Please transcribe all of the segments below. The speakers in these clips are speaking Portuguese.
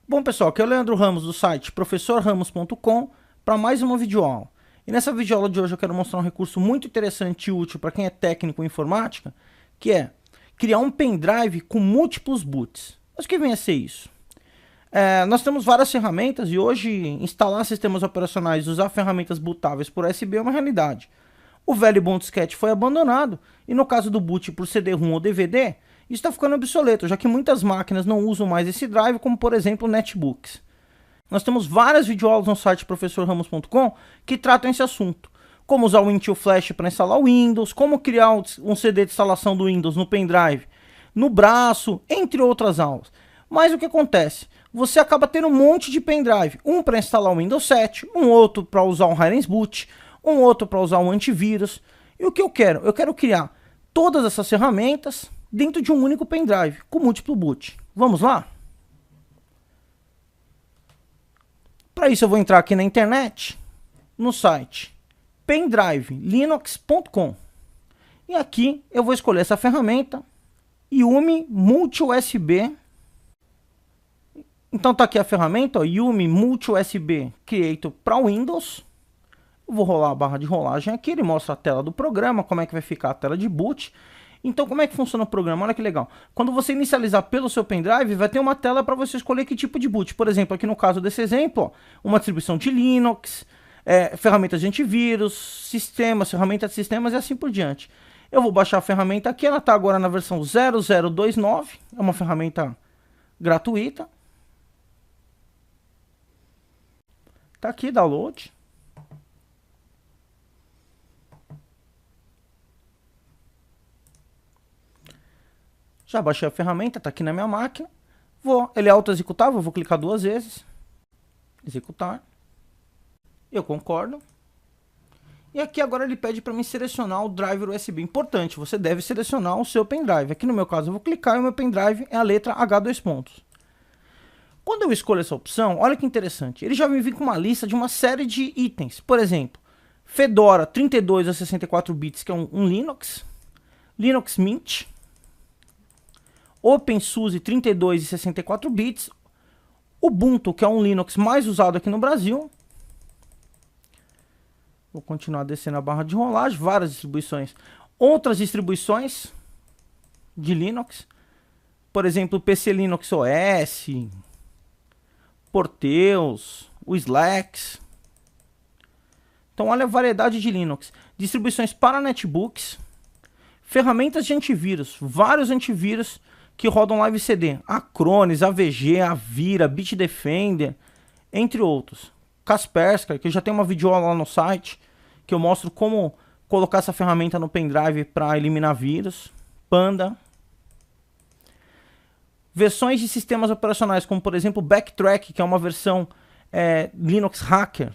Bom pessoal, aqui é o Leandro Ramos do site professorramos.com para mais uma videoaula. E nessa videoaula de hoje eu quero mostrar um recurso muito interessante e útil para quem é técnico em informática, que é criar um pendrive com múltiplos boots. Mas o que vem a ser isso? Nós temos várias ferramentas e hoje instalar sistemas operacionais e usar ferramentas bootáveis por USB é uma realidade. O velho e bom disquete foi abandonado e no caso do boot por CD-ROM ou DVD, isso está ficando obsoleto, já que muitas máquinas não usam mais esse drive, como por exemplo netbooks. Nós temos várias videoaulas no site professorramos.com que tratam esse assunto. Como usar o Intel Flash para instalar o Windows, como criar um CD de instalação do Windows no pendrive, no braço, entre outras aulas. Mas o que acontece? Você acaba tendo um monte de pendrive. Um para instalar o Windows 7, um outro para usar o Hirens Boot, um outro para usar um antivírus. E o que eu quero? Eu quero criar todas essas ferramentas dentro de um único pendrive, com múltiplo boot. Vamos lá? Para isso eu vou entrar aqui na internet, no site pendrivelinux.com. E aqui eu vou escolher essa ferramenta, Yumi Multi USB. Então tá aqui a ferramenta, ó, Yumi Multi USB Creator para Windows. Eu vou rolar a barra de rolagem aqui, ele mostra a tela do programa, como é que vai ficar a tela de boot. Então como é que funciona o programa? Olha que legal. Quando você inicializar pelo seu pendrive, vai ter uma tela para você escolher que tipo de boot. Por exemplo, aqui no caso desse exemplo, ó, uma distribuição de Linux, ferramentas de antivírus, sistemas, ferramentas de sistemas e assim por diante. Eu vou baixar a ferramenta aqui, ela está agora na versão 0029, é uma ferramenta gratuita. Está aqui, download. Já baixei a ferramenta, está aqui na minha máquina. Ele é auto-executável, vou clicar 2 vezes. Executar. Eu concordo. E aqui agora ele pede para mim selecionar o driver USB. Importante, você deve selecionar o seu pendrive. Aqui no meu caso eu vou clicar e o meu pendrive é a letra H2. Quando eu escolho essa opção, olha que interessante. Ele já me vem com uma lista de uma série de itens. Por exemplo, Fedora 32 a 64 bits, que é um Linux. Linux Mint. OpenSUSE 32 e 64 bits, Ubuntu, que é um Linux mais usado aqui no Brasil. Vou continuar descendo a barra de rolagem, várias distribuições. Outras distribuições de Linux, por exemplo, o PC Linux OS, Porteus, o Slacks. Então olha a variedade de Linux. Distribuições para netbooks, ferramentas de antivírus, vários antivírus que rodam Live CD, Acronis, AVG, Avira, Bitdefender, entre outros. Kaspersky, que eu já tenho uma videoaula lá no site, que eu mostro como colocar essa ferramenta no pendrive para eliminar vírus. Panda. Versões de sistemas operacionais, como por exemplo Backtrack, que é uma versão Linux Hacker.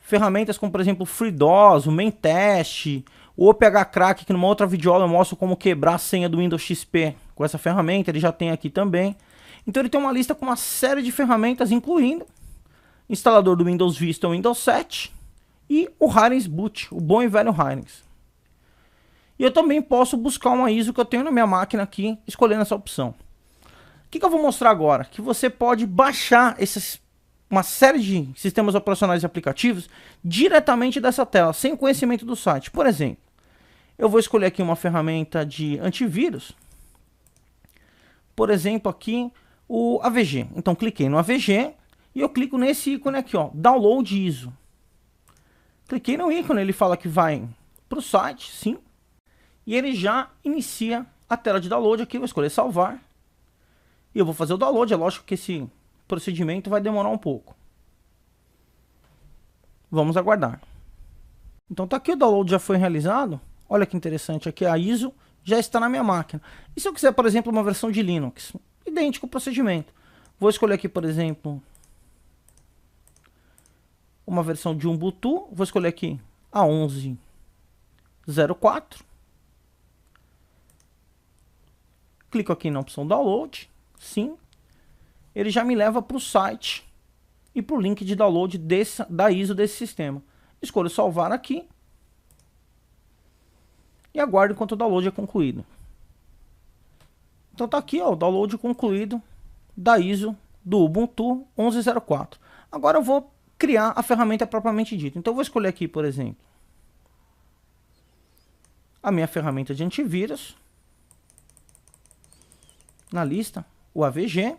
Ferramentas como por exemplo FreeDOS, o Maintest, o OPHCrack, que numa outra videoaula eu mostro como quebrar a senha do Windows XP com essa ferramenta, ele já tem aqui também. Então ele tem uma lista com uma série de ferramentas, incluindo instalador do Windows Vista ou Windows 7 e o Hirens Boot, o bom e velho Hirens. E eu também posso buscar uma ISO que eu tenho na minha máquina aqui, escolhendo essa opção. O que eu vou mostrar agora? Que você pode baixar uma série de sistemas operacionais e aplicativos diretamente dessa tela, sem conhecimento do site. Por exemplo, eu vou escolher aqui uma ferramenta de antivírus. Por exemplo, aqui o AVG. Então, cliquei no AVG e eu clico nesse ícone aqui, ó, Download ISO. Cliquei no ícone, ele fala que vai para o site, sim. E ele já inicia a tela de download aqui. Eu vou escolher salvar. E eu vou fazer o download. É lógico que esse procedimento vai demorar um pouco. Vamos aguardar. Então tá aqui, o download já foi realizado. Olha que interessante, aqui a ISO já está na minha máquina. E se eu quiser, por exemplo, uma versão de Linux? Idêntico procedimento. Vou escolher aqui, por exemplo, uma versão de Ubuntu. Vou escolher aqui a 11.04. Clico aqui na opção download. Sim. Ele já me leva para o site e para o link de download da ISO desse sistema. Escolho salvar aqui e aguardo enquanto o download é concluído. Então tá aqui, ó, o download concluído da ISO do Ubuntu 11.04. Agora eu vou criar a ferramenta propriamente dita. Então eu vou escolher aqui, por exemplo, a minha ferramenta de antivírus. Na lista, o AVG.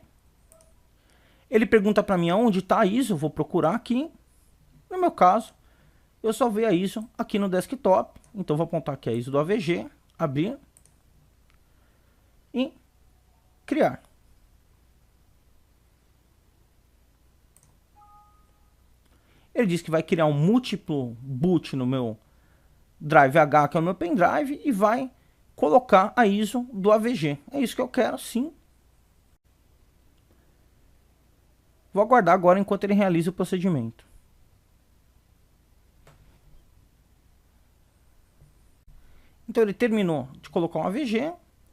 Ele pergunta para mim aonde está a ISO, eu vou procurar aqui. No meu caso, eu salvei a ISO aqui no desktop. Então eu vou apontar aqui a ISO do AVG, abrir e criar. Ele diz que vai criar um múltiplo boot no meu drive H, que é o meu pendrive, e vai colocar a ISO do AVG. É isso que eu quero, sim. Vou aguardar agora enquanto ele realiza o procedimento. Então ele terminou de colocar um AVG.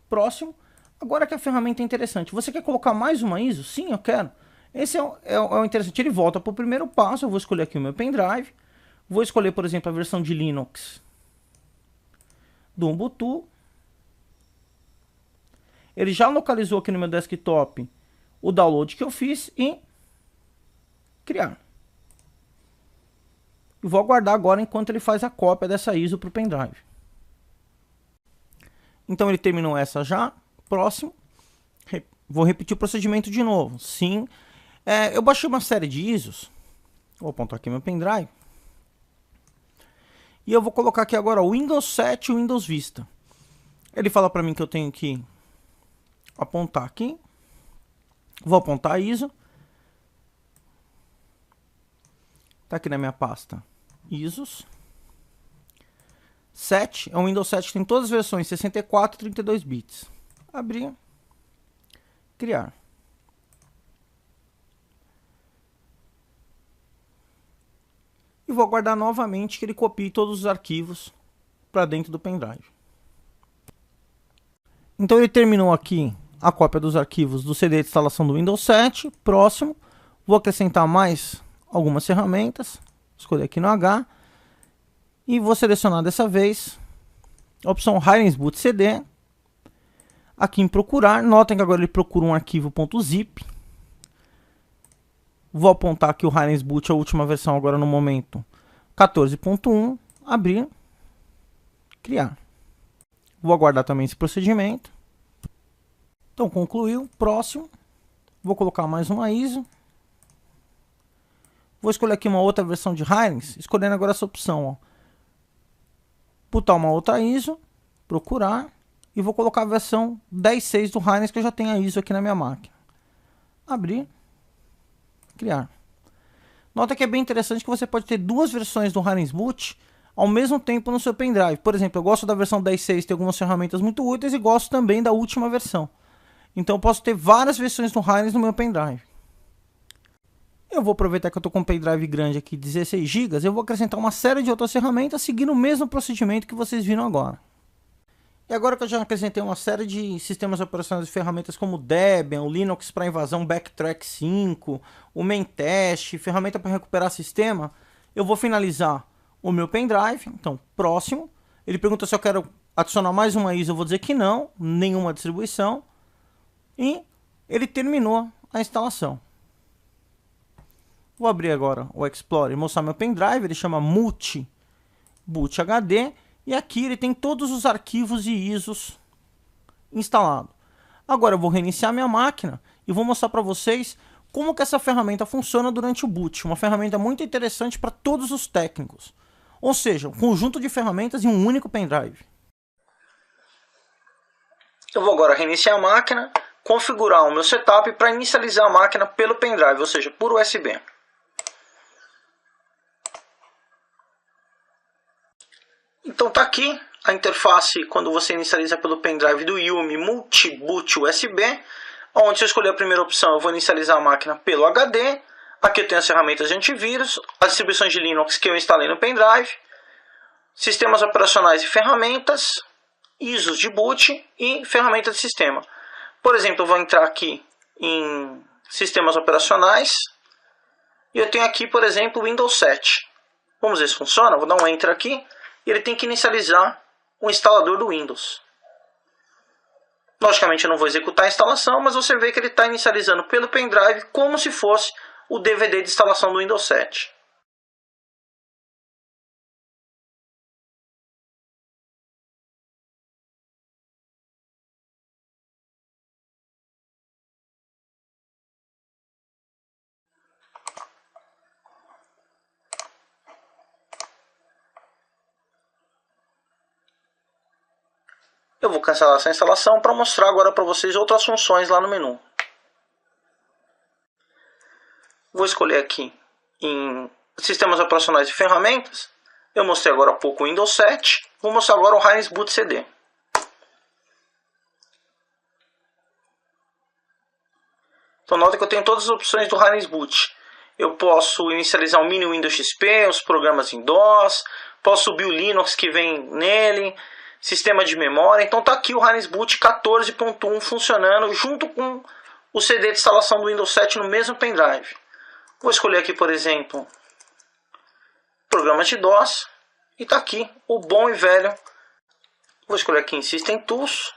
Próximo. Agora que a ferramenta é interessante. Você quer colocar mais uma ISO? Sim, eu quero. Esse é o interessante. Ele volta para o primeiro passo. Eu vou escolher aqui o meu pendrive. Vou escolher, por exemplo, a versão de Linux do Ubuntu. Ele já localizou aqui no meu desktop o download que eu fiz e criar. E vou aguardar agora enquanto ele faz a cópia dessa ISO para o pendrive. Então ele terminou essa já. Próximo. Vou repetir o procedimento de novo. Sim. Eu baixei uma série de ISOs. Vou apontar aqui meu pendrive. E eu vou colocar aqui agora o Windows 7 e o Windows Vista. Ele fala para mim que eu tenho que apontar aqui. Vou apontar a ISO. Está aqui na minha pasta ISOs. 7 é um Windows 7 que tem todas as versões 64 e 32 bits. Abrir. Criar. E vou aguardar novamente que ele copie todos os arquivos para dentro do pendrive. Então ele terminou aqui a cópia dos arquivos do CD de instalação do Windows 7. Próximo. Vou acrescentar mais algumas ferramentas. Escolher aqui no H. E vou selecionar dessa vez a opção Hirens Boot CD. Aqui em procurar, notem que agora ele procura um arquivo .zip. Vou apontar aqui o Hirens Boot, a última versão agora no momento 14.1, abrir, criar. Vou aguardar também esse procedimento. Então concluiu, próximo. Vou colocar mais uma ISO. Vou escolher aqui uma outra versão de Hirens, escolhendo agora essa opção, ó. Botar uma outra ISO, procurar, e vou colocar a versão 10.6 do Hirens, que eu já tenho a ISO aqui na minha máquina. Abrir, criar. Nota que é bem interessante que você pode ter duas versões do Hirens Boot ao mesmo tempo no seu pendrive. Por exemplo, eu gosto da versão 10.6, tem algumas ferramentas muito úteis, e gosto também da última versão. Então eu posso ter várias versões do Hirens no meu pendrive. Eu vou aproveitar que eu estou com um pendrive grande aqui, 16 GB, eu vou acrescentar uma série de outras ferramentas seguindo o mesmo procedimento que vocês viram agora. E agora que eu já acrescentei uma série de sistemas operacionais e ferramentas como o Debian, o Linux para invasão Backtrack 5, o Maintest, ferramenta para recuperar sistema, eu vou finalizar o meu pendrive. Então, próximo. Ele pergunta se eu quero adicionar mais uma ISO, eu vou dizer que não, nenhuma distribuição. E ele terminou a instalação. Vou abrir agora o Explorer e mostrar meu pendrive. Ele chama Multi Boot HD. E aqui ele tem todos os arquivos e ISOs instalados. Agora eu vou reiniciar minha máquina e vou mostrar para vocês como que essa ferramenta funciona durante o boot. Uma ferramenta muito interessante para todos os técnicos. Ou seja, um conjunto de ferramentas em um único pendrive. Eu vou agora reiniciar a máquina, configurar o meu setup para inicializar a máquina pelo pendrive, ou seja, por USB. Então tá aqui a interface quando você inicializa pelo pendrive do Yumi Multi Boot USB, onde se eu escolher a primeira opção eu vou inicializar a máquina pelo HD. Aqui eu tenho as ferramentas de antivírus, as distribuições de Linux que eu instalei no pendrive, sistemas operacionais e ferramentas, ISOs de boot e ferramentas de sistema. Por exemplo, eu vou entrar aqui em sistemas operacionais e eu tenho aqui, por exemplo, o Windows 7. Vamos ver se funciona. Vou dar um Enter aqui. E ele tem que inicializar o instalador do Windows. Logicamente eu não vou executar a instalação, mas você vê que ele está inicializando pelo pendrive como se fosse o DVD de instalação do Windows 7. Eu vou cancelar essa instalação para mostrar agora para vocês outras funções lá no menu. Vou escolher aqui em Sistemas Operacionais e Ferramentas. Eu mostrei agora há pouco o Windows 7. Vou mostrar agora o Heinz Boot CD. Então nota que eu tenho todas as opções do Heinz Boot. Eu posso inicializar o Mini Windows XP, os programas em DOS. Posso subir o Linux que vem nele. Sistema de memória. Então está aqui o Heinz Boot 14.1 funcionando junto com o CD de instalação do Windows 7 no mesmo pendrive. Vou escolher aqui, por exemplo, programa de DOS. E está aqui o bom e velho. Vou escolher aqui em System Tools.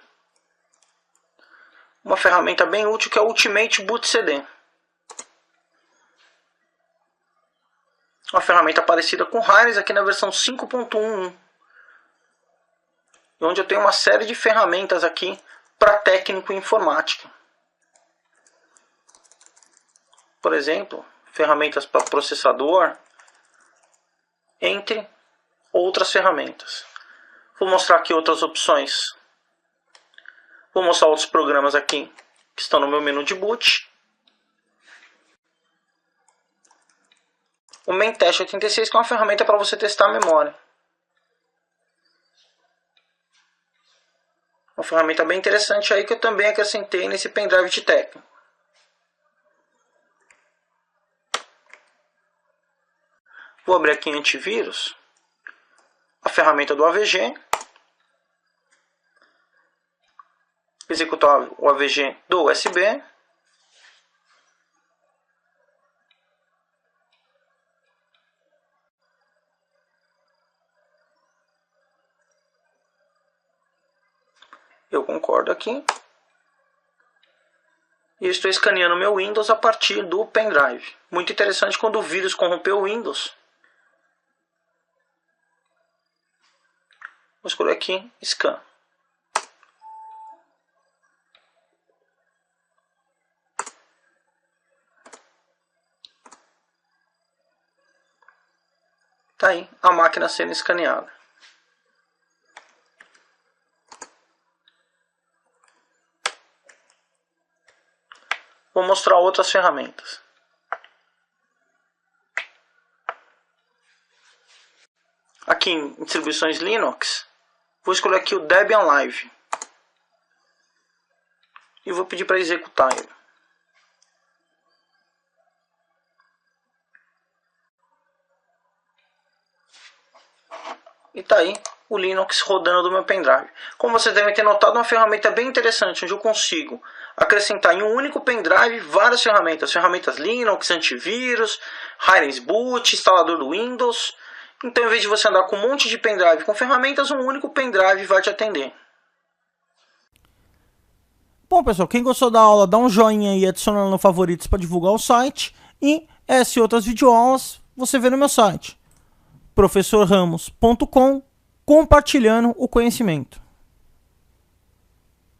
Uma ferramenta bem útil que é o Ultimate Boot CD. Uma ferramenta parecida com o Heinz aqui na versão 5.11. Onde eu tenho uma série de ferramentas aqui para técnico em informática. Por exemplo, ferramentas para processador, entre outras ferramentas. Vou mostrar aqui outras opções. Vou mostrar outros programas aqui que estão no meu menu de boot. O MainTest 86, que é uma ferramenta para você testar a memória. Uma ferramenta bem interessante aí que eu também acrescentei nesse pendrive de técnico. Vou abrir aqui em antivírus, a ferramenta do AVG. Executar o AVG do USB. Eu concordo aqui. E estou escaneando meu Windows a partir do pendrive. Muito interessante quando o vírus corrompeu o Windows. Vou escolher aqui Scan. Está aí a máquina sendo escaneada. Vou mostrar outras ferramentas. Aqui em distribuições Linux, vou escolher aqui o Debian Live. E vou pedir para executar ele. E está aí o Linux rodando do meu pendrive. Como vocês devem ter notado, uma ferramenta bem interessante, onde eu consigo acrescentar em um único pendrive várias ferramentas. Ferramentas Linux, antivírus, Heinz Boot, instalador do Windows. Então, em vez de você andar com um monte de pendrive com ferramentas, um único pendrive vai te atender. Bom, pessoal, quem gostou da aula, dá um joinha e adiciona no favoritos para divulgar o site. E essa e outras videoaulas você vê no meu site, professorramos.com, compartilhando o conhecimento.